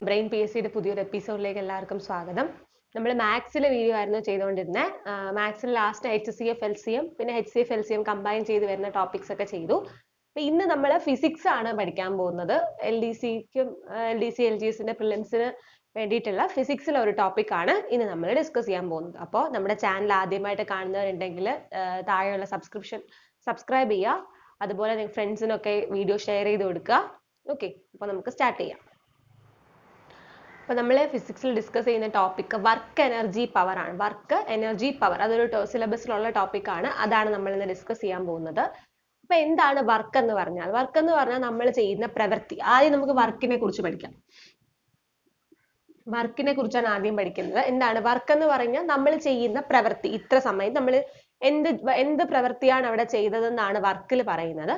Brain P S സിയുടെ പുതിയൊരു എപ്പിസോഡിലേക്ക് എല്ലാവർക്കും സ്വാഗതം. നമ്മൾ മാത്സിലെ വീഡിയോ ആയിരുന്നു ചെയ്തുകൊണ്ടിരുന്നത്. മാത്സിൽ ലാസ്റ്റ് HCF LCM പിന്നെ HCF LCM കമ്പൈൻ ചെയ്ത് വരുന്ന ടോപ്പിക്സ് ഒക്കെ ചെയ്തു. അപ്പൊ ഇന്ന് നമ്മൾ ഫിസിക്സ് ആണ് പഠിക്കാൻ പോകുന്നത്. LDCക്കും LDC LGSന്റെ പ്രിലിംസിന് വേണ്ടിയിട്ടുള്ള ഫിസിക്സിലെ ഒരു ടോപ്പിക് ആണ് ഇന്ന് നമ്മൾ ഡിസ്കസ് ചെയ്യാൻ പോകുന്നത്. അപ്പോൾ നമ്മുടെ ചാനൽ ആദ്യമായിട്ട് കാണുന്നവരുണ്ടെങ്കിൽ താഴെയുള്ള സബ്സ്ക്രൈബ് ചെയ്യുക. അതുപോലെ നിങ്ങൾ ഫ്രണ്ട്സിനൊക്കെ വീഡിയോ ഷെയർ ചെയ്ത് കൊടുക്കുക. ഓക്കെ, അപ്പോൾ നമുക്ക് സ്റ്റാർട്ട് ചെയ്യാം. അപ്പോൾ നമ്മൾ ഫിസിക്സിൽ ഡിസ്കസ് ചെയ്യുന്ന ടോപ്പിക് വർക്ക് എനർജി പവർ ആണ്. വർക്ക് എനർജി പവർ അതൊരു സിലബസിലുള്ള ടോപ്പിക് ആണ്. അതാണ് നമ്മൾ ഇന്ന് ഡിസ്കസ് ചെയ്യാൻ പോകുന്നത്. അപ്പൊ എന്താണ് വർക്ക് എന്ന് പറഞ്ഞാൽ? വർക്ക് എന്ന് പറഞ്ഞാൽ നമ്മൾ ചെയ്യുന്ന പ്രവൃത്തി. ആദ്യം നമുക്ക് വർക്കിനെ കുറിച്ച് പഠിക്കാം. വർക്കിനെ കുറിച്ചാണ് ആദ്യം പഠിക്കുന്നത്. എന്താണ് വർക്ക് എന്ന് പറഞ്ഞാൽ നമ്മൾ ചെയ്യുന്ന പ്രവൃത്തി. ഇത്ര സമയം നമ്മൾ എന്ത് പ്രവൃത്തിയാണ് അവിടെ ചെയ്തതെന്നാണ് വർക്കിൽ പറയുന്നത്.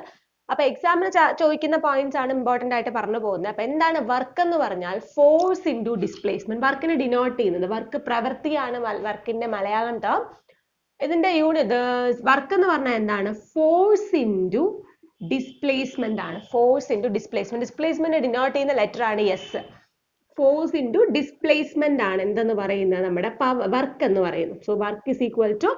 അപ്പൊ എക്സാമിന് ചോദിക്കുന്ന പോയിന്റ്സ് ആണ് ഇമ്പോർട്ടന്റ് ആയിട്ട് പറഞ്ഞു പോകുന്നത്. അപ്പൊ എന്താണ് വർക്ക് എന്ന് പറഞ്ഞാൽ? Force into displacement. വർക്കിനെ ഡിനോട്ട് ചെയ്യുന്നത് വർക്ക് പ്രവൃത്തിയാണ് വർക്കിന്റെ മലയാളം ടേം. ഇതിന്റെ യൂണിറ്റ് വർക്ക് എന്ന് പറഞ്ഞാൽ എന്താണ്? ഫോഴ്സ് ഇൻറ്റു ഡിസ്പ്ലേസ്മെന്റ് ആണ്. Force into displacement. Displacement denote ചെയ്യുന്ന ലെറ്റർ ആണ് എസ്. ഫോഴ്സ് ഇൻറ്റു ഡിസ്പ്ലേസ്മെന്റ് ആണ് എന്തെന്ന് പറയുന്നത്? നമ്മുടെ വർക്ക് എന്ന് പറയുന്നു. So work is equal to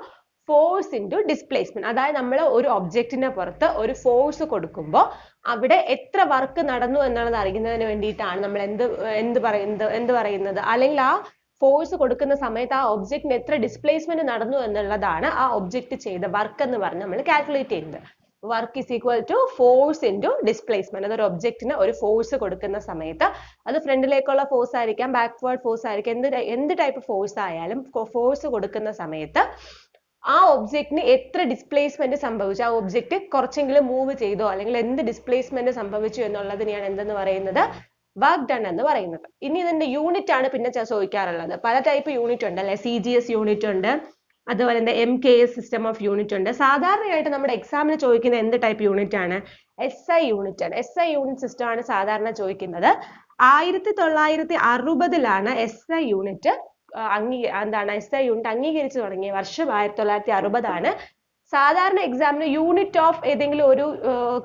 force into displacement. അതായത് നമ്മൾ ഒരു ഒബ്ജക്റ്റിന്റെ പുറത്ത് ഒരു ഫോഴ്സ് കൊടുക്കുമ്പോൾ അവിടെ എത്ര വർക്ക് നടന്നു എന്നുള്ളത് അറിയുന്നതിന് വേണ്ടിയിട്ടാണ് നമ്മൾ എന്ത് പറയുന്നത്, അല്ലെങ്കിൽ ആ ഫോഴ്സ് കൊടുക്കുന്ന സമയത്ത് ആ ഒബ്ജക്റ്റിന് എത്ര ഡിസ്പ്ലേസ്മെന്റ് നടന്നു എന്നുള്ളതാണ് ആ ഒബ്ജക്റ്റ് ചെയ്ത വർക്ക് എന്ന് പറഞ്ഞ് നമ്മൾ കാൽക്കുലേറ്റ് ചെയ്യുന്നത്. Work is equal to force into displacement. അതൊരു ഒബ്ജക്റ്റിന് ഒരു ഫോഴ്സ് കൊടുക്കുന്ന സമയത്ത് അത് ഫ്രണ്ടിലേക്കുള്ള ഫോഴ്സ് ആയിരിക്കാം, ബാക്ക്വേർഡ് ഫോഴ്സ് ആയിരിക്കാം, എന്ത് ടൈപ്പ് ഫോഴ്സ് ആയാലും ഫോഴ്സ് കൊടുക്കുന്ന സമയത്ത് ആ ഒബ്ജക്റ്റിന് എത്ര ഡിസ്പ്ലേസ്മെന്റ് സംഭവിച്ചു, ആ ഒബ്ജക്റ്റ് കുറച്ചെങ്കിലും മൂവ് ചെയ്തോ അല്ലെങ്കിൽ എന്ത് ഡിസ്പ്ലേസ്മെന്റ് സംഭവിച്ചു എന്നുള്ളതിനെയാണ് എന്തെന്ന് പറയുന്നത്? വർക്ക് ഡൺ എന്ന് പറയുന്നത്. ഇനി ഇതിന്റെ യൂണിറ്റ് ആണ് പിന്നെ ചോദിക്കാറുള്ളത്. പല ടൈപ്പ് യൂണിറ്റ് ഉണ്ട് അല്ലെ? CGS യൂണിറ്റ് ഉണ്ട്, അതുപോലെ തന്നെ MKS സിസ്റ്റം ഓഫ് യൂണിറ്റ് ഉണ്ട്. സാധാരണയായിട്ട് നമ്മുടെ എക്സാമിന് ചോദിക്കുന്ന എന്ത് ടൈപ്പ് യൂണിറ്റ് ആണ്? SI യൂണിറ്റ് ആണ്. SI യൂണിറ്റ് സിസ്റ്റം ആണ് സാധാരണ ചോദിക്കുന്നത്. 1960-ലാണ് SI യൂണിറ്റ് SI യൂണിറ്റ് അംഗീകരിച്ചു തുടങ്ങിയ വർഷം 1960 ആണ്. സാധാരണ എക്സാമിന് യൂണിറ്റ് ഓഫ് ഏതെങ്കിലും ഒരു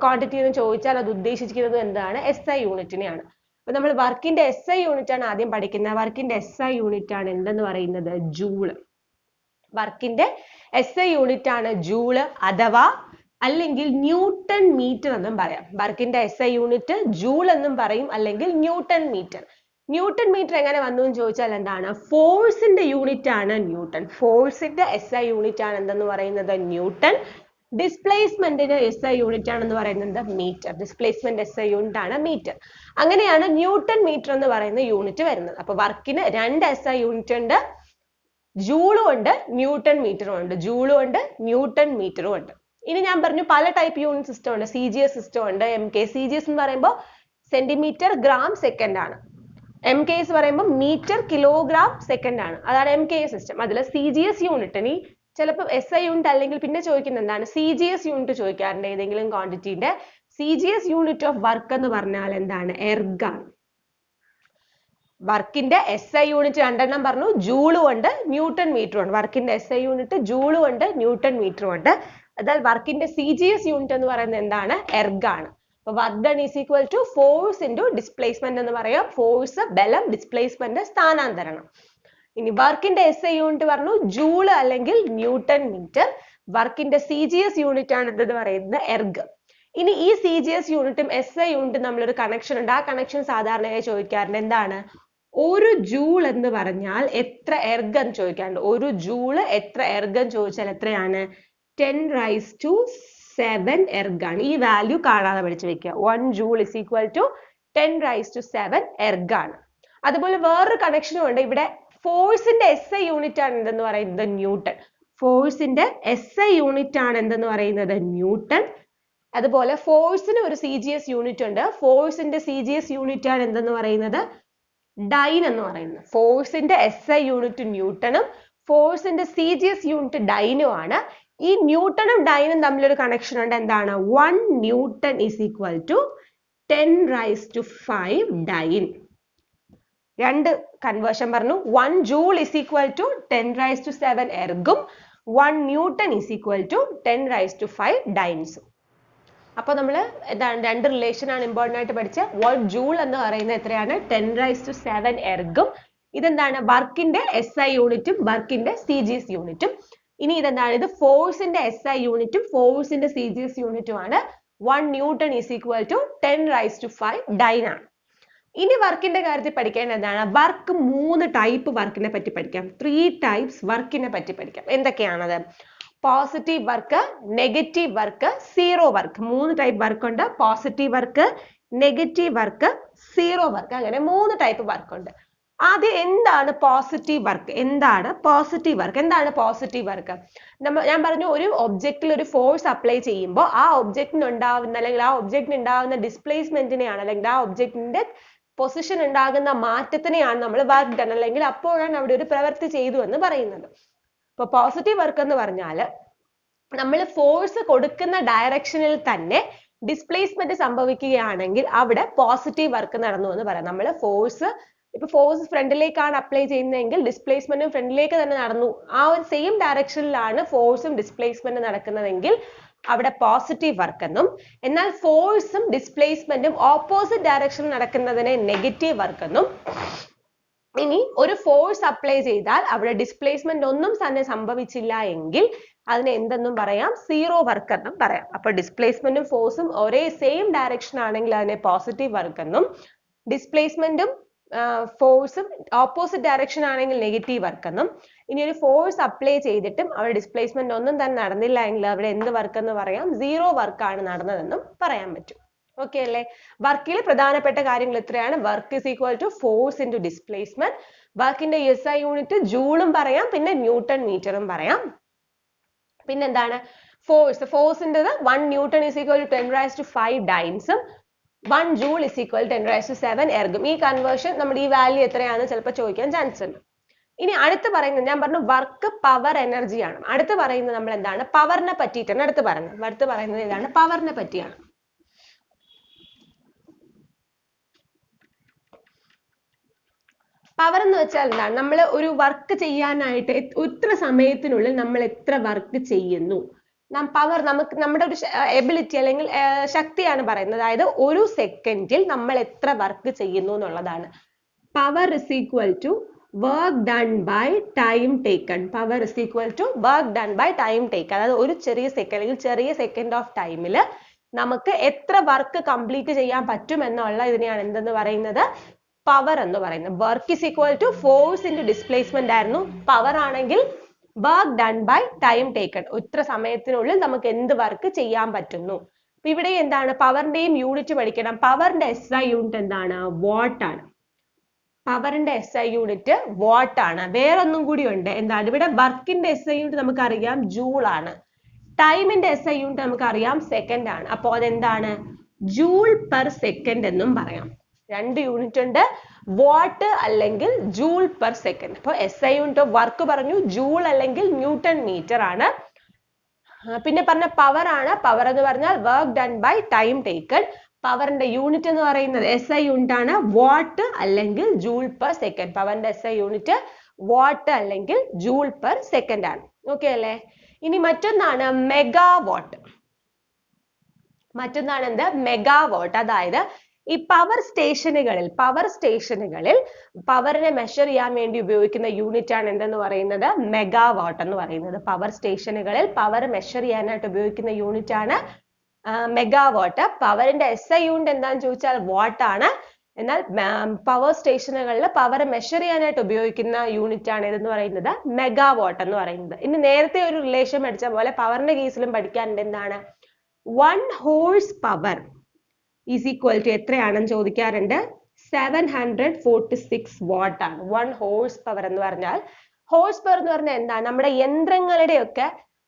ക്വാണ്ടിറ്റി എന്ന് ചോദിച്ചാൽ അത് ഉദ്ദേശിക്കുന്നത് എന്താണ്? SI യൂണിറ്റിനെയാണ്. അപ്പൊ നമ്മൾ വർക്കിന്റെ SI യൂണിറ്റ് ആണ് ആദ്യം പഠിക്കുന്നത്. വർക്കിന്റെ SI യൂണിറ്റ് ആണ് എന്തെന്ന് പറയുന്നത്? ജൂള്. വർക്കിന്റെ SI യൂണിറ്റ് ആണ് ജൂള് അഥവാ അല്ലെങ്കിൽ ന്യൂട്ടൺ മീറ്റർ എന്നും പറയാം. വർക്കിന്റെ SI യൂണിറ്റ് ജൂൾ എന്നും പറയും, അല്ലെങ്കിൽ ന്യൂട്ടൺ മീറ്റർ. ന്യൂട്ടൺ മീറ്റർ എങ്ങനെ വന്നു എന്ന് ചോദിച്ചാൽ എന്താണ്? ഫോഴ്സിന്റെ യൂണിറ്റ് ആണ് ന്യൂട്ടൺ. ഫോഴ്സിന്റെ SI യൂണിറ്റ് ആണ് എന്തെന്ന് പറയുന്നത്? ന്യൂട്ടൺ. ഡിസ്പ്ലേസ്മെന്റിന് SI യൂണിറ്റ് ആണെന്ന് പറയുന്നത് മീറ്റർ. ഡിസ്പ്ലേസ്മെന്റ് SI യൂണിറ്റ് ആണ് മീറ്റർ. അങ്ങനെയാണ് ന്യൂട്ടൺ മീറ്റർ എന്ന് പറയുന്ന യൂണിറ്റ് വരുന്നത്. അപ്പൊ വർക്കിന് രണ്ട് SI യൂണിറ്റ് ഉണ്ട്. ജൂളും ഉണ്ട്, ന്യൂട്ടൺ മീറ്ററും ഉണ്ട്. ജൂളും ഉണ്ട്, ന്യൂട്ടൺ മീറ്ററും ഉണ്ട്. ഇനി ഞാൻ പറഞ്ഞു പല ടൈപ്പ് യൂണിറ്റ് സിസ്റ്റം ഉണ്ട്. CGS സിസ്റ്റം ഉണ്ട്. CGS എന്ന് പറയുമ്പോൾ സെന്റിമീറ്റർ ഗ്രാം സെക്കൻഡ് ആണ്. MKS പറയുമ്പോൾ മീറ്റർ കിലോഗ്രാം സെക്കൻഡ് ആണ്. അതാണ് MKS സിസ്റ്റം. അതിൽ CGS യൂണിറ്റിന് ചിലപ്പോൾ SI യൂണിറ്റ് അല്ലെങ്കിൽ പിന്നെ ചോദിക്കുന്നത് എന്താണ്? CGS യൂണിറ്റ് ചോദിക്കാറുണ്ട് ഏതെങ്കിലും ക്വാണ്ടിറ്റിന്റെ. CGS യൂണിറ്റ് ഓഫ് വർക്ക് എന്ന് പറഞ്ഞാൽ എന്താണ്? എർഗ് ആണ്. വർക്കിന്റെ SI യൂണിറ്റ് രണ്ടെണ്ണം പറഞ്ഞു. ജൂളും ഉണ്ട്, ന്യൂട്ടൺ മീറ്ററും ഉണ്ട്. വർക്കിന്റെ SI യൂണിറ്റ് ജൂളും ഉണ്ട്, ന്യൂട്ടൺ മീറ്ററും ഉണ്ട്. അതായത് വർക്കിന്റെ CGS യൂണിറ്റ് എന്ന് പറയുന്നത് എന്താണ്? എർഗ് ആണ്. അപ്പൊ work done is equal to force into displacement എന്ന് പറയാം. ഫോഴ്സ് ബലം, ഡിസ്പ്ലേസ്മെന്റ് സ്ഥാനാന്തരണം. ഇനി വർക്കിന്റെ SI യൂണിറ്റ് പറഞ്ഞു ജൂള് അല്ലെങ്കിൽ ന്യൂട്ടൺ മീറ്റർ. വർക്കിന്റെ CGS യൂണിറ്റ് ആണ് എന്തെന്ന് പറയുന്നത്? എർഗ്. ഇനി ഈ CGS യൂണിറ്റും SI യൂണിറ്റും നമ്മളൊരു കണക്ഷൻ ഉണ്ട്. ആ കണക്ഷൻ സാധാരണയായി ചോദിക്കാറുണ്ട്. എന്താണ്? ഒരു ജൂൾ എന്ന് പറഞ്ഞാൽ എത്ര എർഗ് എന്ന് ചോദിക്കാറുണ്ട്. ഒരു ജൂള് എത്ര എർഗ് എന്ന് ചോദിച്ചാൽ എത്രയാണ്? 10⁻⁷ എർഗ് ആണ്. ഈ വാല്യൂ കാണാതെ പഠിച്ചു വെക്കുക. 1 joule is equal to 10⁻⁷ erg ആണ്. അതുപോലെ വേറൊരു കണക്ഷനും ഉണ്ട്. ഇവിടെ ഫോഴ്സിന്റെ SI യൂണിറ്റ് ആണ് എന്തെന്ന് പറയുന്നത്? ന്യൂട്ടൺ. ഫോഴ്സിന്റെ SI യൂണിറ്റ് ആണ് എന്തെന്ന് പറയുന്നത്? ന്യൂട്ടൺ. അതുപോലെ ഫോഴ്സിന് ഒരു CGS യൂണിറ്റ് ഉണ്ട്. ഫോഴ്സിന്റെ CGS യൂണിറ്റ് ആണ് എന്തെന്ന് പറയുന്നത്? ഡൈൻ എന്ന് പറയുന്നത്. ഫോഴ്സിന്റെ SI യൂണിറ്റ് ന്യൂട്ടണും ഫോഴ്സിന്റെ CGS യൂണിറ്റ് ഡൈനും ആണ്. ഈ ന്യൂട്ടണും ഡൈനും തമ്മിലൊരു കണക്ഷൻ ഉണ്ട്. എന്താണ്? 1 newton is equal to 10⁵ dyne. രണ്ട് കൺവേർഷൻ പറഞ്ഞു. 1 ജൂൾ ഈസ് ഈക്വൽ ടു 10⁵ എർഗും 1 ന്യൂട്ടൺ ഈസ് ഈക്വൽ ടു 10⁵ ഡൈൻസും. അപ്പോൾ നമ്മൾ എന്താണ് രണ്ട് റിലേഷൻ ആണ് ഇമ്പോർട്ടൻ്റ് ആയിട്ട് പഠിച്ച. വാട്ട് ജൂൾ എന്ന് പറയുന്നത് എത്രയാണ്? 10⁻⁷ എർഗും. ഇതെന്താണ്? വർക്കിന്റെ SI യൂണിറ്റും വർക്കിന്റെ CGS യൂണിറ്റും. ഇനി ഇതെന്താണ്? ഇത് ഫോഴ്സിന്റെ SI യൂണിറ്റും ഫോഴ്സിന്റെ CGS യൂണിറ്റും ആണ്. 1 newton is equal to 10⁵ dyne ആണ്. ഇനി വർക്കിന്റെ കാര്യത്തിൽ പഠിക്കേണ്ടത് എന്താണ്? വർക്ക് 3 ടൈപ്പ് വർക്കിനെ പറ്റി പഠിക്കാം. 3 ടൈപ്സ് വർക്കിനെ പറ്റി പഠിക്കാം. എന്തൊക്കെയാണത്? Positive work, negative work, zero work. 3 type work ഉണ്ട്. Positive work, negative work, zero work. അങ്ങനെ 3 ടൈപ്പ് വർക്ക് ഉണ്ട്. ആദ്യം എന്താണ് പോസിറ്റീവ് വർക്ക്? എന്താണ് പോസിറ്റീവ് വർക്ക്? എന്താണ് പോസിറ്റീവ് വർക്ക്? ഞാൻ പറഞ്ഞു, ഒരു ഒബ്ജക്റ്റിൽ ഒരു ഫോഴ്സ് അപ്ലൈ ചെയ്യുമ്പോൾ ആ ഒബ്ജക്റ്റിന് ഉണ്ടാവുന്ന അല്ലെങ്കിൽ ആ ഒബ്ജക്റ്റിന് ഉണ്ടാകുന്ന ഡിസ്പ്ലേസ്മെന്റിനെയാണ് അല്ലെങ്കിൽ ആ ഒബ്ജക്റ്റിന്റെ പൊസിഷൻ ഉണ്ടാകുന്ന മാറ്റത്തിനെയാണ് നമ്മൾ വർക്ക് ഡൺ അല്ലെങ്കിൽ അപ്പോഴാണ് അവിടെ ഒരു പ്രവൃത്തി ചെയ്തു എന്ന് പറയുന്നത്. ഇപ്പൊ പോസിറ്റീവ് വർക്ക് എന്ന് പറഞ്ഞാൽ നമ്മൾ ഫോഴ്സ് കൊടുക്കുന്ന ഡയറക്ഷനിൽ തന്നെ ഡിസ്പ്ലേസ്മെന്റ് സംഭവിക്കുകയാണെങ്കിൽ അവിടെ പോസിറ്റീവ് വർക്ക് നടന്നു എന്ന് പറയാം. നമ്മൾ ഫോഴ്സ് ഫ്രണ്ടിലേക്കാണ് അപ്ലൈ ചെയ്യുന്നതെങ്കിൽ ഡിസ്പ്ലേസ്മെന്റും ഫ്രണ്ടിലേക്ക് തന്നെ നടന്നു. ആ ഒരു സെയിം ഡയറക്ഷനിലാണ് ഫോഴ്സും ഡിസ്പ്ലേസ്മെന്റും നടക്കുന്നതെങ്കിൽ അവിടെ പോസിറ്റീവ് വർക്ക് എന്നും, എന്നാൽ ഫോഴ്സും ഡിസ്പ്ലേസ്മെന്റും ഓപ്പോസിറ്റ് ഡയറക്ഷനിൽ നടക്കുന്നതിനെ നെഗറ്റീവ് വർക്ക് എന്നും, ഇനി ഒരു ഫോഴ്സ് അപ്ലൈ ചെയ്താൽ അവിടെ ഡിസ്പ്ലേസ്മെന്റ് ഒന്നും തന്നെ സംഭവിച്ചില്ല എങ്കിൽ അതിനെ എന്തെന്നും പറയാം? സീറോ വർക്ക് എന്നും പറയാം. അപ്പൊ ഡിസ്പ്ലേസ്മെന്റും ഫോഴ്സും ഒരേ സെയിം ഡയറക്ഷൻ ആണെങ്കിൽ അതിനെ പോസിറ്റീവ് വർക്ക് എന്നും, ഡിസ്പ്ലേസ്മെന്റും ഫോഴ്സും ഓപ്പോസിറ്റ് ഡയറക്ഷൻ ആണെങ്കിൽ നെഗറ്റീവ് വർക്ക് എന്നും, ഇനി ഒരു ഫോഴ്സ് അപ്ലൈ ചെയ്തിട്ടും അവിടെ ഡിസ്പ്ലേസ്മെന്റ് ഒന്നും തന്നെ നടന്നില്ല എങ്കിൽ അവിടെ എന്ത് വർക്ക് എന്ന് പറയാം? സീറോ വർക്ക് ആണ് നടന്നതെന്നും പറയാൻ പറ്റും. ഓക്കെ അല്ലേ? വർക്കിൽ പ്രധാനപ്പെട്ട കാര്യങ്ങൾ ഇത്രയാണ്. Work is equal to force into displacement. വർക്കിന്റെ SI യൂണിറ്റ് ജൂളും പറയാം, പിന്നെ ന്യൂട്ടൺ മീറ്ററും പറയാം. പിന്നെന്താണ്? ഫോഴ്സിൻ്റെത് 1 ന്യൂട്ടൺ ഇസ് ഈക്വൽ ടു 10⁵ ഡൈൻസും 1 ജൂൾ ഇസ് ഈക്വൽ 10⁻⁷ എർഗും. ഈ കൺവേർഷൻ നമ്മുടെ ഈ വാല്യൂ എത്രയാണെന്ന് ചിലപ്പോൾ ചോദിക്കാൻ ചാൻസ് ഉണ്ട്. ഇനി അടുത്ത് പറയുന്നത്, ഞാൻ പറഞ്ഞു വർക്ക് പവർ എനർജിയാണ്. അടുത്ത് പറയുന്നത് നമ്മൾ എന്താണ്? പവറിനെ പറ്റിയിട്ടാണ് അടുത്ത് പറയുന്നത് ഇതാണ്, പവറിനെ പറ്റിയാണ്. പവർ എന്ന് വെച്ചാൽ എന്താണ്? നമ്മൾ ഒരു വർക്ക് ചെയ്യാനായിട്ട് എത്ര സമയത്തിനുള്ളിൽ നമ്മൾ എത്ര വർക്ക് ചെയ്യുന്നു, പവർ നമ്മുടെ ഒരു എബിലിറ്റി അല്ലെങ്കിൽ ശക്തിയാണ് പറയുന്നത്. അതായത് ഒരു സെക്കൻഡിൽ നമ്മൾ എത്ര വർക്ക് ചെയ്യുന്നു എന്നുള്ളതാണ്. Power is equal to work done by time taken. Power is equal to work done by time taken. അതായത് ഒരു ചെറിയ സെക്കൻഡ് ഓഫ് ടൈമിൽ നമുക്ക് എത്ര വർക്ക് കംപ്ലീറ്റ് ചെയ്യാൻ പറ്റും എന്നുള്ള ഇതിനെയാണ് എന്തെന്ന് പറയുന്നത്? പവർ എന്ന് പറയുന്നത്. Work is equal to force into displacement ആയിരുന്നു. പവർ ആണെങ്കിൽ work done by time taken. ഇത്ര സമയത്തിനുള്ളിൽ നമുക്ക് എന്ത് വർക്ക് ചെയ്യാൻ പറ്റുന്നു. അപ്പൊ ഇവിടെ എന്താണ്? പവറിന്റെയും യൂണിറ്റ് പഠിക്കണം. പവറിന്റെ SI യൂണിറ്റ് എന്താണ്? വാട്ട് ആണ്. പവറിന്റെ SI യൂണിറ്റ് വാട്ട് ആണ്. വേറൊന്നും കൂടി ഉണ്ട്. എന്താണ്? ഇവിടെ വർക്കിന്റെ SI യൂണിറ്റ് നമുക്കറിയാം ജൂൾ ആണ്. ടൈമിന്റെ SI യൂണിറ്റ് നമുക്കറിയാം സെക്കൻഡ് ആണ്. അപ്പോൾ അതെന്താണ്? ജൂൾ പെർ സെക്കൻഡ് എന്നും പറയാം. 2 യൂണിറ്റ് ഉണ്ട്, വാട്ട് അല്ലെങ്കിൽ ജൂൾ പെർ സെക്കൻഡ്. അപ്പോൾ SI യൂണിറ്റ് ഓഫ് വർക്ക് പറഞ്ഞു ജൂൾ അല്ലെങ്കിൽ ന്യൂട്ടൺ മീറ്റർ ആണ്. പിന്നെ പറഞ്ഞ പവർ ആണ്. പവർ എന്ന് പറഞ്ഞാൽ work done by time taken. പവറിന്റെ യൂണിറ്റ് എന്ന് പറയുന്നത് SI യൂണിറ്റ് ആണ്, വാട്ട് അല്ലെങ്കിൽ ജൂൾ പെർ സെക്കൻഡ്. പവറിന്റെ SI യൂണിറ്റ് വാട്ട് അല്ലെങ്കിൽ ജൂൾ പെർ സെക്കൻഡ് ആണ്. ഓക്കെ അല്ലേ? ഇനി മറ്റൊന്നാണ് മെഗാവാട്ട്. മറ്റൊന്നാണ് എന്ത്? മെഗാവാട്ട്. അതായത് ഈ പവർ സ്റ്റേഷനുകളിൽ പവറിനെ മെഷർ ചെയ്യാൻ വേണ്ടി ഉപയോഗിക്കുന്ന യൂണിറ്റ് ആണ് എന്തെന്ന് പറയുന്നത്? മെഗാവാട്ട് എന്ന് പറയുന്നത്. പവർ സ്റ്റേഷനുകളിൽ പവർ മെഷർ ചെയ്യാനായിട്ട് ഉപയോഗിക്കുന്ന യൂണിറ്റ് ആണ് മെഗാവാട്ട്. പവറിന്റെ SI യൂണിറ്റ് എന്താണെന്ന് ചോദിച്ചാൽ വാട്ട് ആണ്. എന്നാൽ പവർ സ്റ്റേഷനുകളിൽ പവർ മെഷർ ചെയ്യാനായിട്ട് ഉപയോഗിക്കുന്ന യൂണിറ്റ് ആണ് ഇതെന്ന് പറയുന്നത് മെഗാവാട്ട് എന്ന് പറയുന്നത്. ഇനി നേരത്തെ ഒരു റിലേഷൻ പഠിച്ച പോലെ പവറിന്റെ കേസിലും പഠിക്കാനുണ്ട്. എന്താണ്? 1 horsepower is equal to എത്രയാണെന്ന് ചോദിക്കാറുണ്ട്. 746 വാട്ട് ആണ്. 1 ഹോഴ്സ് പവർ എന്ന് പറഞ്ഞാൽ എന്താണ്? നമ്മുടെ യന്ത്രങ്ങളുടെയൊക്കെ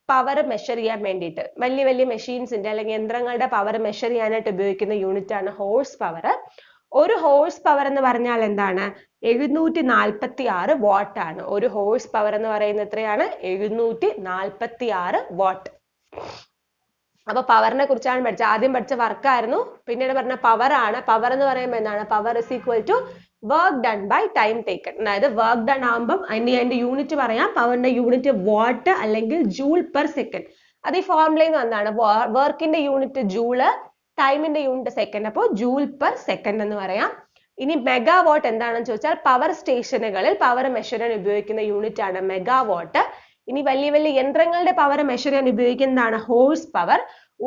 പവർ മെഷർ ചെയ്യാൻ വേണ്ടിയിട്ട് വലിയ വലിയ മെഷീൻസിന്റെ അല്ലെങ്കിൽ യന്ത്രങ്ങളുടെ പവർ മെഷർ ചെയ്യാനായിട്ട് ഉപയോഗിക്കുന്ന യൂണിറ്റ് ആണ് ഹോഴ്സ് പവർ. ഒരു ഹോഴ്സ് പവർ എന്ന് പറഞ്ഞാൽ എന്താണ്? 746 വാട്ട് ആണ്. ഒരു ഹോഴ്സ് പവർ എന്ന് പറയുന്നത് എത്രയാണ്? 746 വാട്ട്. അപ്പൊ പവറിനെ കുറിച്ചാണ് പഠിച്ചത്. ആദ്യം പഠിച്ച വർക്ക് ആയിരുന്നു, പിന്നീട് പറഞ്ഞ പവർ ആണ്. പവർ എന്ന് പറയുമ്പോൾ എന്താണ്? Power is equal to work done by time taken. അതായത് വർക്ക് ഡൺ ആകുമ്പോൾ അതിന്റെ യൂണിറ്റ് പറയാം. പവറിന്റെ യൂണിറ്റ് വാട്ട് അല്ലെങ്കിൽ ജൂൾ പെർ സെക്കൻഡ്. അത് ഈ ഫോർമുലയിൽ നിന്ന് വന്നതാണ്. വർക്കിന്റെ യൂണിറ്റ് ജൂള്, ടൈമിന്റെ യൂണിറ്റ് സെക്കൻഡ്. അപ്പോൾ ജൂൾ പെർ സെക്കൻഡ് എന്ന് പറയാം. ഇനി മെഗാവാട്ട് എന്താണെന്ന് ചോദിച്ചാൽ പവർ സ്റ്റേഷനുകളിൽ പവർ മെഷർ ചെയ്യാൻ ഉപയോഗിക്കുന്ന യൂണിറ്റ് ആണ് മെഗാവാട്ട്. ഇനി വലിയ വലിയ യന്ത്രങ്ങളുടെ പവർ മെഷർ ചെയ്യാൻ ഉപയോഗിക്കുന്നതാണ് horsepower.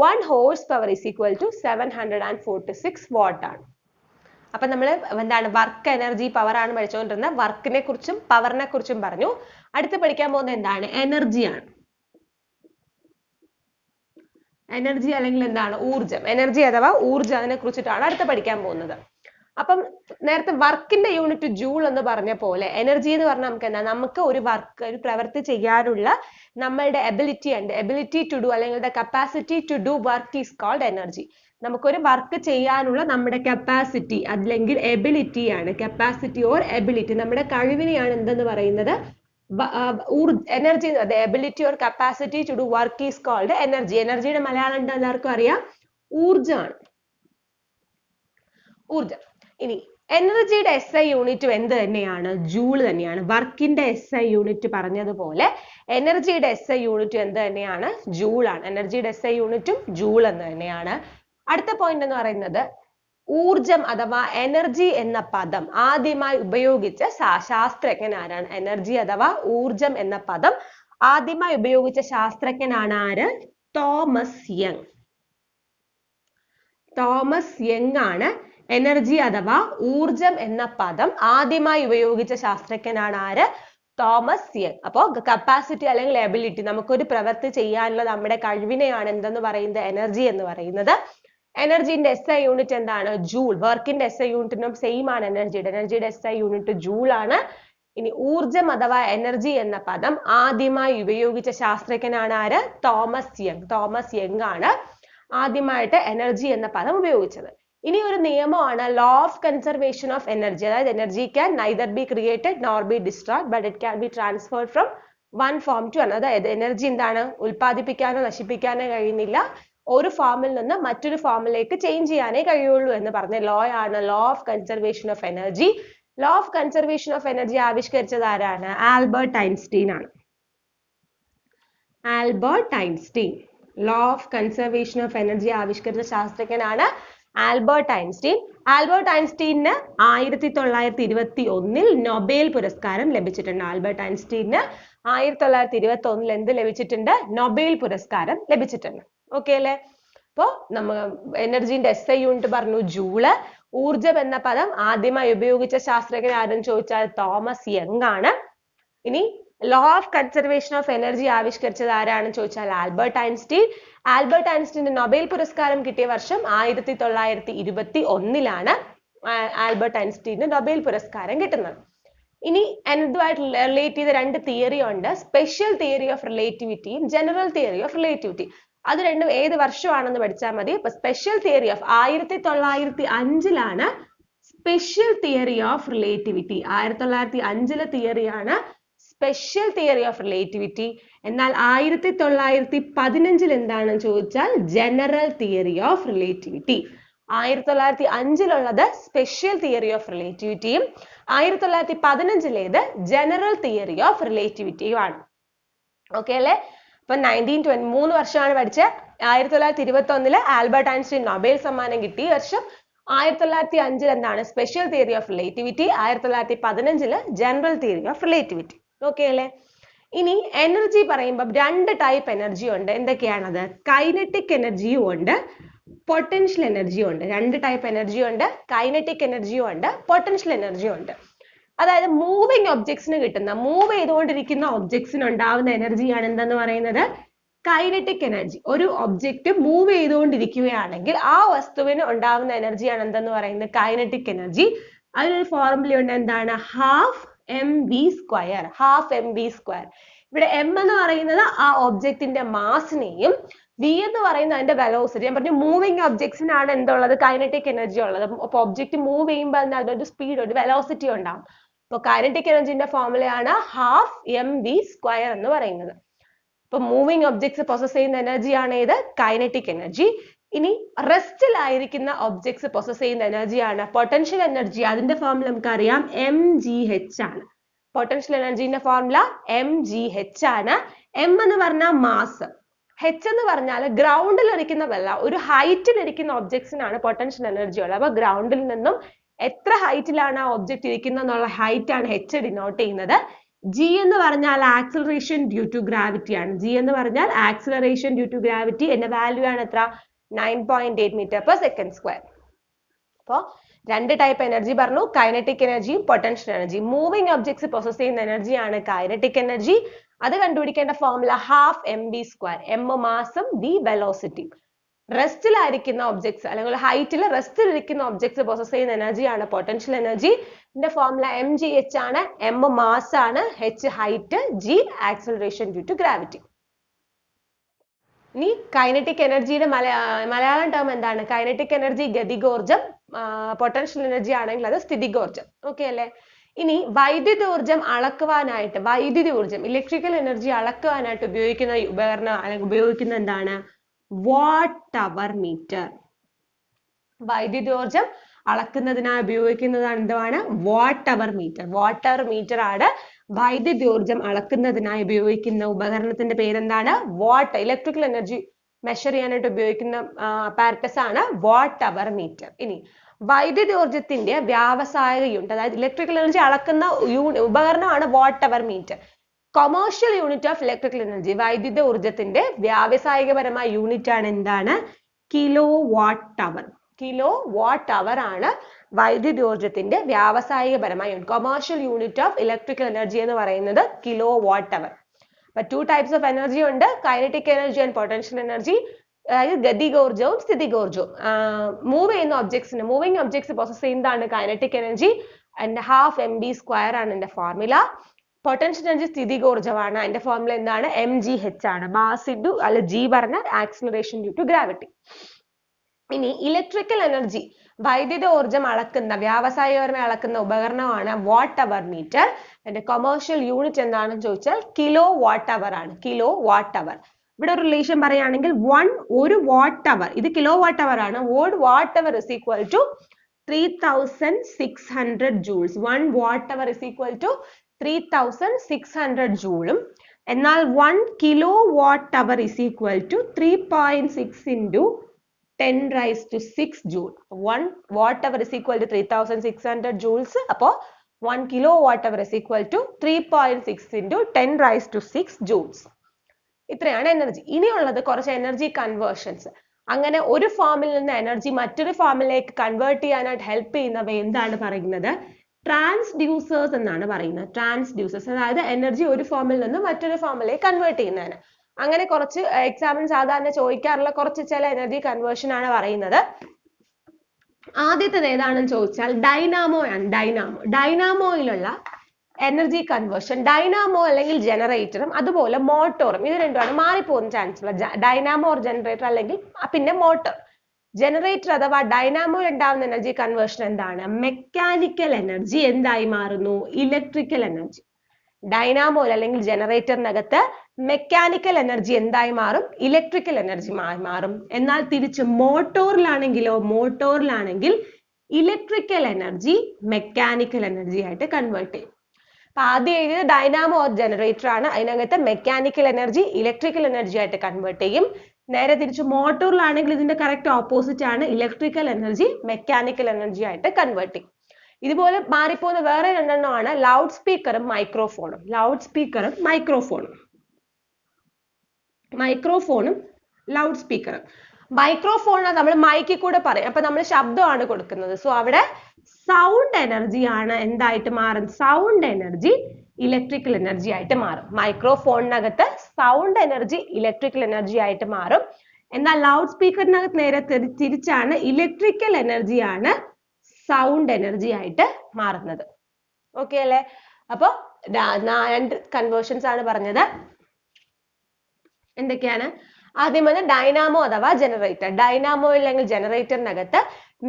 1 horsepower is equal to 746 watt ആണ്. അപ്പൊ നമ്മൾ എന്താണ് വർക്ക് എനർജി പവർ ആണ് പഠിച്ചുകൊണ്ടിരുന്നത്. വർക്കിനെ കുറിച്ചും പവറിനെ കുറിച്ചും പറഞ്ഞു. അടുത്ത് പഠിക്കാൻ പോകുന്നത് എന്താണ്? എനർജിയാണ്. എനർജി അല്ലെങ്കിൽ എന്താണ്? ഊർജം. എനർജി അഥവാ ഊർജം, അതിനെ കുറിച്ചിട്ടാണ് അടുത്ത് പഠിക്കാൻ പോകുന്നത്. അപ്പം നേരത്തെ വർക്കിന്റെ യൂണിറ്റ് ജൂൾ എന്ന് പറഞ്ഞ പോലെ എനർജി എന്ന് പറഞ്ഞാൽ നമുക്ക് എന്താ? നമുക്ക് ഒരു പ്രവൃത്തി ചെയ്യാനുള്ള നമ്മളുടെ എബിലിറ്റി ഉണ്ട്. എബിലിറ്റി ടു ഡു അല്ലെങ്കിൽ capacity to do work is called energy. നമുക്കൊരു വർക്ക് ചെയ്യാനുള്ള നമ്മുടെ കപ്പാസിറ്റി അല്ലെങ്കിൽ എബിലിറ്റി ആണ്. കപ്പാസിറ്റി ഓർ എബിലിറ്റി, നമ്മുടെ കഴിവിനെയാണ് എന്തെന്ന് പറയുന്നത്? Energy. Ability or capacity to do work is called energy. എനർജിയുടെ മലയാളം ഉണ്ട്, എല്ലാവർക്കും അറിയാം, ഊർജമാണ്. ഊർജം. ഇനി എനർജിയുടെ SI യൂണിറ്റ് എന്ത് തന്നെയാണ്? ജൂൾ തന്നെയാണ്. വർക്കിന്റെ SI യൂണിറ്റ് പറഞ്ഞതുപോലെ എനർജിയുടെ SI യൂണിറ്റ് എന്ത് തന്നെയാണ്? ജൂൾ ആണ്. എനർജിയുടെ SI യൂണിറ്റും ജൂൾ എന്ന് തന്നെയാണ്. അടുത്ത പോയിന്റ് എന്ന് പറയുന്നത് ഊർജം അഥവാ എനർജി എന്ന പദം ആദ്യമായി ഉപയോഗിച്ച ശാസ്ത്രജ്ഞൻ ആരാണ്? എനർജി അഥവാ ഊർജം എന്ന പദം ആദ്യമായി ഉപയോഗിച്ച ശാസ്ത്രജ്ഞനാണ് ആര്? Thomas young. തോമസ് യങ് ആണ് എനർജി അഥവാ ഊർജം എന്ന പദം ആദ്യമായി ഉപയോഗിച്ച ശാസ്ത്രജ്ഞനാണ് ആര്? Thomas young. അപ്പോ കപ്പാസിറ്റി അല്ലെങ്കിൽ എബിലിറ്റി, നമുക്കൊരു പ്രവൃത്തി ചെയ്യാനുള്ള നമ്മുടെ കഴിവിനെയാണ് എന്തെന്ന് പറയുന്നത്? എനർജി എന്ന് പറയുന്നത്. എനർജിന്റെ SI യൂണിറ്റ് എന്താണ്? ജൂൾ. വർക്കിന്റെ SI യൂണിറ്റിനും സെയിം ആണ് എനർജിയുടെ. എനർജിയുടെ SI യൂണിറ്റ് ജൂൾ ആണ്. ഇനി ഊർജം അഥവാ എനർജി എന്ന പദം ആദ്യമായി ഉപയോഗിച്ച ശാസ്ത്രജ്ഞനാണ് ആര്? Thomas young. തോമസ് യങ് ആണ് ആദ്യമായിട്ട് എനർജി എന്ന പദം ഉപയോഗിച്ചത്. ഇനി ഒരു നിയമമാണ് law of conservation of energy. അതായത് energy can neither be created nor be destroyed but it can be transferred from one form to another. അതായത് എനർജി എന്താണ്? ഉൽപ്പാദിപ്പിക്കാനോ നശിപ്പിക്കാനോ കഴിയുന്നില്ല, ഒരു ഫോമിൽ നിന്ന് മറ്റൊരു ഫോമിലേക്ക് ചേഞ്ച് ചെയ്യാനേ കഴിയുള്ളൂ എന്ന് പറഞ്ഞ ലോ ആണ് law of conservation of energy. Law of conservation of energy ആവിഷ്കരിച്ചത് ആരാണ്? ആൽബർട്ട് ഐൻസ്റ്റീൻ ആണ്. Albert Einstein. Law of conservation of energy ആവിഷ്കരിച്ച ശാസ്ത്രജ്ഞനാണ് ആൽബർട്ട് ഐൻസ്റ്റീൻ. ആൽബർട്ട് ഐൻസ്റ്റീന് 1921 നൊബേൽ പുരസ്കാരം ലഭിച്ചിട്ടുണ്ട്. ആൽബർട്ട് ഐൻസ്റ്റീന് 1921 എന്ത് ലഭിച്ചിട്ടുണ്ട്? നൊബേൽ പുരസ്കാരം ലഭിച്ചിട്ടുണ്ട്. ഓക്കെ അല്ലേ? അപ്പോ നമ്മ എനർജിന്റെ SI യൂണിറ്റ് പറഞ്ഞു ജൂള്. ഊർജം എന്ന പദം ആദ്യമായി ഉപയോഗിച്ച ശാസ്ത്രജ്ഞൻ ആരെന്ന് ചോദിച്ചാൽ തോമസ് യങ് ആണ്. ഇനി law of conservation of energy ആവിഷ്കരിച്ചത് ആരാണെന്ന് ചോദിച്ചാൽ ആൽബർട്ട് ഐൻസ്റ്റീൻ. ആൽബർട്ട് ഐൻസ്റ്റീന് നൊബേൽ പുരസ്കാരം കിട്ടിയ വർഷം 1921 ആൽബർട്ട് ഐൻസ്റ്റീന് നൊബേൽ പുരസ്കാരം കിട്ടുന്നത്. ഇനി എന്തുമായിട്ട് റിലേറ്റ് ചെയ്ത രണ്ട് തിയറി ഉണ്ട്. സ്പെഷ്യൽ തിയറി ഓഫ് റിലേറ്റിവിറ്റിയും ജനറൽ തിയറി ഓഫ് റിലേറ്റിവിറ്റി. അത് രണ്ടും ഏത് വർഷമാണെന്ന് പഠിച്ചാൽ മതി. ഇപ്പൊ special theory of 1905 special theory of relativity. 1905 തിയറിയാണ് സ്പെഷ്യൽ തിയറി ഓഫ് റിലേറ്റിവിറ്റി. എന്നാൽ 1915 എന്താണെന്ന് ചോദിച്ചാൽ general theory of relativity. 1905 special theory of റിലേറ്റിവിറ്റിയും 1915 ജനറൽ തിയറി ഓഫ് റിലേറ്റിവിറ്റിയും ആണ്. ഓക്കെ അല്ലേ? അപ്പൊ 3 വർഷമാണ് പഠിച്ചത്. 1921 ആൽബർട്ട് ഐൻസ്റ്റീൻ നൊബേൽ സമ്മാനം കിട്ടിയ വർഷം. 1905 എന്താണ്? Special theory of relativity. 1915 general theory of relativity. Okay അല്ലേ? ഇനി എനർജി പറയുമ്പോൾ രണ്ട് ടൈപ്പ് എനർജി ഉണ്ട്. എന്തൊക്കെയാണത്? കൈനറ്റിക് എനർജിയും ഉണ്ട്, പൊട്ടൻഷ്യൽ എനർജിയും ഉണ്ട്. രണ്ട് ടൈപ്പ് എനർജി ഉണ്ട്. കൈനറ്റിക് എനർജിയും ഉണ്ട്, പൊട്ടൻഷ്യൽ എനർജിയും ഉണ്ട്. അതായത് മൂവിങ് ഒബ്ജക്ട്സിന് കിട്ടുന്ന, മൂവ് ചെയ്തുകൊണ്ടിരിക്കുന്ന ഒബ്ജക്ട്സിന് ഉണ്ടാവുന്ന എനർജിയാണ് എന്തെന്ന് പറയുന്നത്? Kinetic energy. ഒരു ഒബ്ജക്റ്റ് മൂവ് ചെയ്തുകൊണ്ടിരിക്കുകയാണെങ്കിൽ ആ വസ്തുവിന് ഉണ്ടാവുന്ന എനർജിയാണ് എന്തെന്ന് പറയുന്നത്? Kinetic energy. അതിനൊരു ഫോർമുല ഉണ്ട്. എന്താണ്? Half mv². Half mv². ഇവിടെ m എന്ന് പറയുന്നത് ആ ഒബ്ജക്റ്റിന്റെ മാസിനെയും v എന്ന് പറയുന്നത് അതിന്റെ വെലോസിറ്റി. ഞാൻ പറഞ്ഞു മൂവിങ് ഒബ്ജക്ട്സിനാണ് എന്തുള്ളത്? കൈനറ്റിക് എനർജി ഉള്ളത്. അപ്പൊ ഒബ്ജക്റ്റ് മൂവ് ചെയ്യുമ്പോൾ അതിനൊരു സ്പീഡ്, ഒരു വെലോസിറ്റി ഉണ്ടാവും. അപ്പൊ കൈനറ്റിക് എനർജിന്റെ ഫോർമുലയാണ് ഹാഫ് mv² എന്ന് പറയുന്നത്. അപ്പൊ മൂവിങ് ഒബ്ജക്ട്സ് പൊസസ് ചെയ്യുന്ന എനർജിയാണ് ഏത്? Kinetic energy. ഇനി റെസ്റ്റിലായിരിക്കുന്ന ഒബ്ജക്ട്സ് പൊസസ് ചെയ്യുന്ന എനർജിയാണ് പൊട്ടൻഷ്യൽ എനർജി. അതിന്റെ ഫോർമുല നമുക്കറിയാം, mgh ആണ്. പൊട്ടൻഷ്യൽ എനർജിന്റെ ഫോർമുല mgh ആണ്. m എന്ന് പറഞ്ഞാൽ മാസ്, H എന്ന് പറഞ്ഞാൽ ഗ്രൗണ്ടിൽ ഇരിക്കുന്നതല്ല, ഒരു ഹൈറ്റിൽ ഇരിക്കുന്ന ഒബ്ജക്ട്സിനാണ് പൊട്ടൻഷ്യൽ എനർജി ഉള്ളത്. അപ്പൊ ഗ്രൗണ്ടിൽ നിന്നും എത്ര ഹൈറ്റിലാണ് ആ ഒബ്ജക്റ്റ് ഇരിക്കുന്നത് എന്നുള്ള ഹൈറ്റ് ആണ് H ഡിനോട്ട് ചെയ്യുന്നത്. G എന്ന് പറഞ്ഞാൽ ആക്സിലറേഷൻ ഡ്യൂ ടു ഗ്രാവിറ്റി ആണ്. G എന്ന് പറഞ്ഞാൽ ആക്സിലറേഷൻ ഡ്യൂ ടു ഗ്രാവിറ്റി. എന്റെ വാല്യൂ ആണ് എത്ര? 9.8 meter per second square. അപ്പോൾ രണ്ട് ടൈപ്പ് എനർജി പറഞ്ഞു, കൈനറ്റിക് എനർജിയും potential energy. Moving objects process ചെയ്യുന്ന എനർജിയാണ് കൈനറ്റിക് എനർജി. അത് കണ്ടുപിടിക്കേണ്ട ഫോർമുല half mv². m മാസം, v വെലോസിറ്റി. റെസ്റ്റിലായിരിക്കുന്ന ഒബ്ജക്ട്സ് അല്ലെങ്കിൽ ഹൈറ്റിൽ റെസ്റ്റിൽ ഇരിക്കുന്ന ഒബ്ജക്ട്സ് പ്രോസസ് ചെയ്യുന്ന എനർജിയാണ് പൊട്ടൻഷ്യൽ എനർജി. ഇതിന്റെ ഫോർമുല mgh ആണ്. m മാസ് ആണ്, h height, g acceleration due to gravity. ഇനി കൈനറ്റിക് എനർജിയുടെ മലയാളം ടേം എന്താണ്? കൈനറ്റിക് എനർജി ഗതികോർജം, പൊട്ടൻഷ്യൽ എനർജി ആണെങ്കിൽ അത് സ്ഥിതികോർജം. ഓക്കെ അല്ലേ? ഇനി വൈദ്യുതോർജം അളക്കുവാനായിട്ട്, വൈദ്യുതി ഊർജം ഇലക്ട്രിക്കൽ എനർജി അളക്കുവാനായിട്ട് ഉപയോഗിക്കുന്ന ഉപകരണം അല്ലെങ്കിൽ ഉപയോഗിക്കുന്ന എന്താണ്? Watt hour metre. വൈദ്യുതോർജം അളക്കുന്നതിനായി ഉപയോഗിക്കുന്നതാണ് എന്താണ്? Watt hour meter. Watt hour meter ആണ് വൈദ്യുതോർജം അളക്കുന്നതിനായി ഉപയോഗിക്കുന്ന ഉപകരണത്തിന്റെ പേരെന്താണ്? വാട്ട്. ഇലക്ട്രിക്കൽ എനർജി മെഷർ ചെയ്യാനായിട്ട് ഉപയോഗിക്കുന്ന അപ്പാരറ്റസ് ആണ് വാട്ട് അവർ മീറ്റർ. ഇനി വൈദ്യുതോർജത്തിന്റെ വ്യാവസായിക യൂണിറ്റ്, അതായത് ഇലക്ട്രിക്കൽ എനർജി അളക്കുന്ന ഉപകരണമാണ് watt hour meter. Commercial unit of electrical energy, വൈദ്യുത ഊർജത്തിന്റെ വ്യാവസായികപരമായ യൂണിറ്റ് ആണ് എന്താണ്? Kilowatt hour. Kilowatt hour ആണ് വൈദ്യുതോർജത്തിന്റെ വ്യാവസായികപരമായ unit. Commercial unit of electrical energy എന്ന് പറയുന്നത് കിലോ വാട്ട് അവർ. അപ്പൊ 2 ടൈപ്സ് ഓഫ് എനർജി ഉണ്ട്, kinetic energy and potential energy. അതായത് ഗതികോർജവും സ്ഥിതികോർജവും. മൂവ് ചെയ്യുന്ന ഒബ്ജക്ട്സിന്, മൂവിങ് ഒബ്ജക്ട്സ് പ്രോസസ് ചെയ്യുന്നതാണ് കൈനറ്റിക് എനർജി. അതിന്റെ half mv² ആണ് എന്റെ ഫോർമുല. Potential energy സ്ഥിതികോർജമാണ്. അതിന്റെ ഫോർമുല എന്താണ്? mgh ആണ്. മാസ് ഇൻറ്റു അല്ല g പറഞ്ഞാൽ ആക്സിലറേഷൻ ഡ്യൂ ടു ഗ്രാവിറ്റി. ഇനി ഇലക്ട്രിക്കൽ എനർജി വൈദ്യുത ഊർജം അളക്കുന്ന, വ്യാവസായികപരമായി അളക്കുന്ന ഉപകരണമാണ് വാട്ട് അവർ മീറ്റർ. അതിന്റെ കൊമേഴ്ഷ്യൽ യൂണിറ്റ് എന്താണെന്ന് ചോദിച്ചാൽ കിലോ വാട്ട് അവർ ആണ്. കിലോ വാട്ട് അവർ. ഇവിടെ ഒരു റിലേഷൻ പറയുകയാണെങ്കിൽ ഒരു വാട്ട് അവർ, ഇത് കിലോ വാട്ട് അവർ ആണ്. Watt hour is equal to 3600 joules. 1 watt hour is equal to 3600 joule. എന്നാൽ 1 kilowatt hour is equal to 3.6 into 10 raised to 6 joule. 1 watt hour is equal to 3600 joules. അപ്പോൾ 1 kilowatt hour is equal to 3.6 into 10 raised to 6 joules. ഇത്രയാണ് energy. ഇനിയുള്ളത് കുറച്ച് energy conversions. അങ്ങനെ ഒരു ഫോമിൽ നിന്ന് energy മറ്റൊരു ഫോമിലേക്ക് കൺവേർട്ട് ചെയ്യാനായിട്ട് ഹെൽപ്പ് ചെയ്യുന്നവ എന്താണ് പറയുന്നത്? ട്രാൻസ്ഡ്യൂസേഴ്സ് എന്നാണ് പറയുന്നത്. ട്രാൻസ്ഡ്യൂസേഴ്സ് അതായത് എനർജി ഒരു ഫോമിൽ നിന്ന് മറ്റൊരു ഫോമിലേക്ക് കൺവേർട്ട് ചെയ്യുന്നതിന്. അങ്ങനെ കുറച്ച് എക്സാമിന് സാധാരണ ചോദിക്കാറുള്ള കുറച്ച് ചില എനർജി കൺവേർഷൻ ആണ് പറയുന്നത്. ആദ്യത്തേത് ഏതാണെന്ന് ചോദിച്ചാൽ ഡൈനാമോ ആണ്. ഡൈനാമോയിലുള്ള എനർജി കൺവേർഷൻ, ഡൈനാമോ അല്ലെങ്കിൽ ജനറേറ്ററും അതുപോലെ മോട്ടോറും, ഇത് രണ്ടുമാണ് മാറിപ്പോകുന്ന ചാൻസ് ഉള്ള. ഡൈനാമോ ഓർ ജനറേറ്റർ അല്ലെങ്കിൽ പിന്നെ മോട്ടോർ. ജനറേറ്റർ അഥവാ ഡൈനാമോയിൽ ഉണ്ടാവുന്ന എനർജി കൺവേർഷൻ എന്താണ്? മെക്കാനിക്കൽ എനർജി എന്തായി മാറുന്നു? Electrical energy. ഡൈനാമോയിൽ അല്ലെങ്കിൽ ജനറേറ്ററിനകത്ത് മെക്കാനിക്കൽ എനർജി എന്തായി മാറും? ഇലക്ട്രിക്കൽ എനർജി മാറും. എന്നാൽ തിരിച്ച് മോട്ടോറിലാണെങ്കിൽ ഇലക്ട്രിക്കൽ എനർജി മെക്കാനിക്കൽ എനർജി ആയിട്ട് കൺവേർട്ട് ചെയ്യും. അപ്പൊ ആദ്യം എഴുതിയത് ഡൈനാമോ ഓർ ജനറേറ്റർ ആണ്. അതിനകത്ത് മെക്കാനിക്കൽ എനർജി ഇലക്ട്രിക്കൽ എനർജി ആയിട്ട് കൺവേർട്ട് ചെയ്യും. നേരെ തിരിച്ച് മോട്ടോറിലാണെങ്കിൽ ഇതിന്റെ കറക്റ്റ് ഓപ്പോസിറ്റ് ആണ്. ഇലക്ട്രിക്കൽ എനർജി മെക്കാനിക്കൽ എനർജി ആയിട്ട് കൺവേർട്ട് ചെയ്യും. ഇതുപോലെ മാറിപ്പോകുന്ന വേറെ രണ്ടെണ്ണമാണ് ലൗഡ് സ്പീക്കറും മൈക്രോഫോണും. ലൗഡ് സ്പീക്കറും മൈക്രോഫോണും ലൗഡ് സ്പീക്കറും. മൈക്രോഫോൺ നമ്മൾ മൈക്കിൽ കൂടെ പറയും. അപ്പൊ നമ്മൾ ശബ്ദമാണ് കൊടുക്കുന്നത്. സോ അവിടെ സൗണ്ട് എനർജി ആണ് എന്തായിട്ട് മാറും? സൗണ്ട് എനർജി ഇലക്ട്രിക്കൽ എനർജി ആയിട്ട് മാറും. മൈക്രോഫോണിനകത്ത് സൗണ്ട് എനർജി ഇലക്ട്രിക്കൽ എനർജി ആയിട്ട് മാറും. എന്നാൽ ലൗഡ് സ്പീക്കറിനകത്ത് നേരെ തിരിച്ചാണ്. ഇലക്ട്രിക്കൽ എനർജി ആണ് സൗണ്ട് എനർജി ആയിട്ട് മാറുന്നത്. ഓക്കെ അല്ലേ? അപ്പൊ രണ്ട് കൺവേർഷൻസ് ആണ് പറഞ്ഞത്. എന്തൊക്കെയാണ്? ആദ്യം വന്ന് ഡൈനാമോ അഥവാ ജനറേറ്റർ. ഡൈനാമോ അല്ലെങ്കിൽ ജനറേറ്ററിനകത്ത്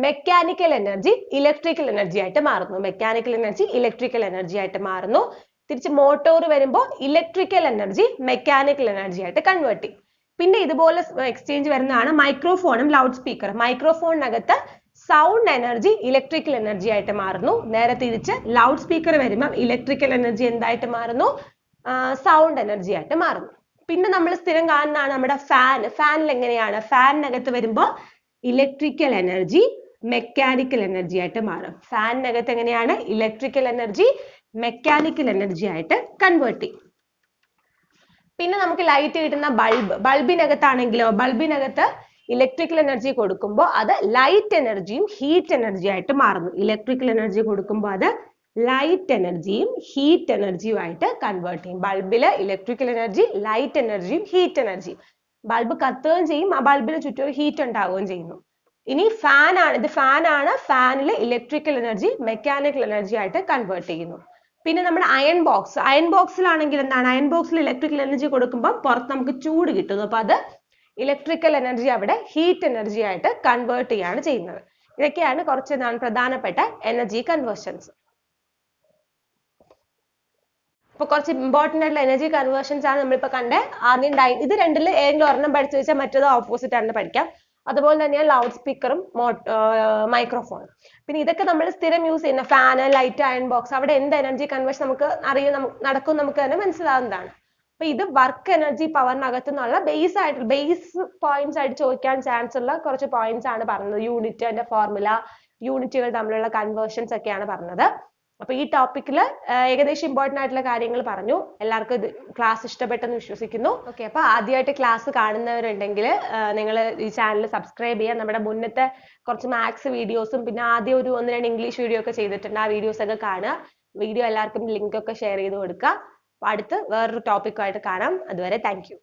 മെക്കാനിക്കൽ എനർജി ഇലക്ട്രിക്കൽ എനർജി ആയിട്ട് മാറുന്നു. മെക്കാനിക്കൽ എനർജി ഇലക്ട്രിക്കൽ എനർജി ആയിട്ട് മാറുന്നു. തിരിച്ച് മോട്ടോർ വരുമ്പോൾ ഇലക്ട്രിക്കൽ എനർജി മെക്കാനിക്കൽ എനർജി ആയിട്ട് കൺവേർട്ട് ചെയ്യും. പിന്നെ ഇതുപോലെ എക്സ്ചേഞ്ച് വരുന്നതാണ് മൈക്രോഫോണും ലൗഡ് സ്പീക്കറും. മൈക്രോഫോണിനകത്ത് സൗണ്ട് എനർജി ഇലക്ട്രിക്കൽ എനർജി ആയിട്ട് മാറുന്നു. നേരെ തിരിച്ച് ലൗഡ് സ്പീക്കർ വരുമ്പോൾ ഇലക്ട്രിക്കൽ എനർജി എന്തായിട്ട് മാറുന്നു? സൗണ്ട് എനർജി ആയിട്ട് മാറുന്നു. പിന്നെ നമ്മൾ സ്ഥിരം കാണുന്നതാണ് നമ്മുടെ ഫാനിൽ എങ്ങനെയാണ് ഫാനിനകത്ത് വരുമ്പോൾ ഇലക്ട്രിക്കൽ എനർജി മെക്കാനിക്കൽ എനർജി ആയിട്ട് മാറും. ഫാനിനകത്ത് എങ്ങനെയാണ് ഇലക്ട്രിക്കൽ എനർജി മെക്കാനിക്കൽ എനർജി ആയിട്ട് കൺവേർട്ട് ചെയ്യും. പിന്നെ നമുക്ക് ലൈറ്റ് കിട്ടുന്ന ബൾബിനകത്താണെങ്കിലോ ബൾബിനകത്ത് ഇലക്ട്രിക്കൽ എനർജി കൊടുക്കുമ്പോൾ അത് ലൈറ്റ് എനർജിയും ഹീറ്റ് എനർജി ആയിട്ട് മാറുന്നു. ഇലക്ട്രിക്കൽ എനർജി കൊടുക്കുമ്പോൾ അത് ലൈറ്റ് എനർജിയും ഹീറ്റ് എനർജിയും ആയിട്ട് കൺവേർട്ട് ചെയ്യും. ബൾബില് ഇലക്ട്രിക്കൽ എനർജി ലൈറ്റ് എനർജിയും ഹീറ്റ് എനർജിയും. ബൾബ് കത്തുകയും ചെയ്യും, ആ ബൾബിന് ചുറ്റും ഹീറ്റ് ഉണ്ടാവുകയും ചെയ്യുന്നു. ഇനി ഇത് ഫാനാണ്. ഫാനിൽ ഇലക്ട്രിക്കൽ എനർജി മെക്കാനിക്കൽ എനർജി ആയിട്ട് കൺവേർട്ട് ചെയ്യുന്നു. പിന്നെ നമ്മുടെ അയൺ ബോക്സിലാണെങ്കിൽ എന്താണ്, അയൺ ബോക്സിൽ ഇലക്ട്രിക്കൽ എനർജി കൊടുക്കുമ്പോൾ പുറത്ത് നമുക്ക് ചൂട് കിട്ടുന്നു. അപ്പൊ അത് ഇലക്ട്രിക്കൽ എനർജി അവിടെ ഹീറ്റ് എനർജി ആയിട്ട് കൺവേർട്ട് ചെയ്യാണ് ചെയ്യുന്നത്. ഇതൊക്കെയാണ് കുറച്ച് പ്രധാനപ്പെട്ട എനർജി കൺവേർഷൻസ്. അപ്പൊ കുറച്ച് ഇമ്പോർട്ടന്റ് ആയിട്ടുള്ള എനർജി കൺവേർഷൻസ് ആണ് നമ്മളിപ്പോ കണ്ടേ. ആദ്യം ഇത് രണ്ടിൽ ഏതെങ്കിലും ഒരെണ്ണം പഠിച്ചു വെച്ചാൽ മറ്റേത് ഓപ്പോസിറ്റ് ആണ് പഠിക്കാം. അതുപോലെ തന്നെയാണ് ലൗഡ് സ്പീക്കറും മൈക്രോഫോണും. പിന്നെ ഇതൊക്കെ നമ്മൾ സ്ഥിരം യൂസ് ചെയ്യുന്ന ഫാന്, ലൈറ്റ്, അയൺ ബോക്സ്, അവിടെ എന്ത് എനർജി കൺവേർഷൻ നമുക്ക് നടക്കും നമുക്ക് തന്നെ മനസ്സിലാവുന്നതാണ്. അപ്പൊ ഇത് വർക്ക് എനർജി പവറിനകത്ത് നിന്നുള്ള ബേസ് പോയിന്റ്സ് ആയിട്ട് ചോദിക്കാൻ ചാൻസ് ഉള്ള കുറച്ച് പോയിന്റ്സ് ആണ് പറഞ്ഞത്. യൂണിറ്റ്, അതിന്റെ ഫോർമുല, യൂണിറ്റുകൾ തമ്മിലുള്ള കൺവേർഷൻസ് ഒക്കെയാണ് പറഞ്ഞത്. അപ്പൊ ഈ ടോപ്പിക്കിൽ ഏകദേശം ഇമ്പോർട്ടന്റ് ആയിട്ടുള്ള കാര്യങ്ങൾ പറഞ്ഞു. എല്ലാവർക്കും ഇത് ക്ലാസ് ഇഷ്ടപ്പെട്ടെന്ന് വിശ്വസിക്കുന്നു. ഓക്കെ, അപ്പൊ ആദ്യമായിട്ട് ക്ലാസ് കാണുന്നവരുണ്ടെങ്കിൽ നിങ്ങൾ ഈ ചാനൽ സബ്സ്ക്രൈബ് ചെയ്യുക. നമ്മുടെ മുന്നത്തെ കുറച്ച് മാത്സ് വീഡിയോസും പിന്നെ ആദ്യം ഒരു 1-2 ഇംഗ്ലീഷ് വീഡിയോ ഒക്കെ ചെയ്തിട്ടുണ്ട്. ആ വീഡിയോസ് ഒക്കെ കാണുക. വീഡിയോ എല്ലാവർക്കും ലിങ്ക് ഒക്കെ ഷെയർ ചെയ്ത് കൊടുക്കുക. അപ്പൊ അടുത്ത് വേറൊരു ടോപ്പിക്കുമായിട്ട് കാണാം. അതുവരെ താങ്ക് യു.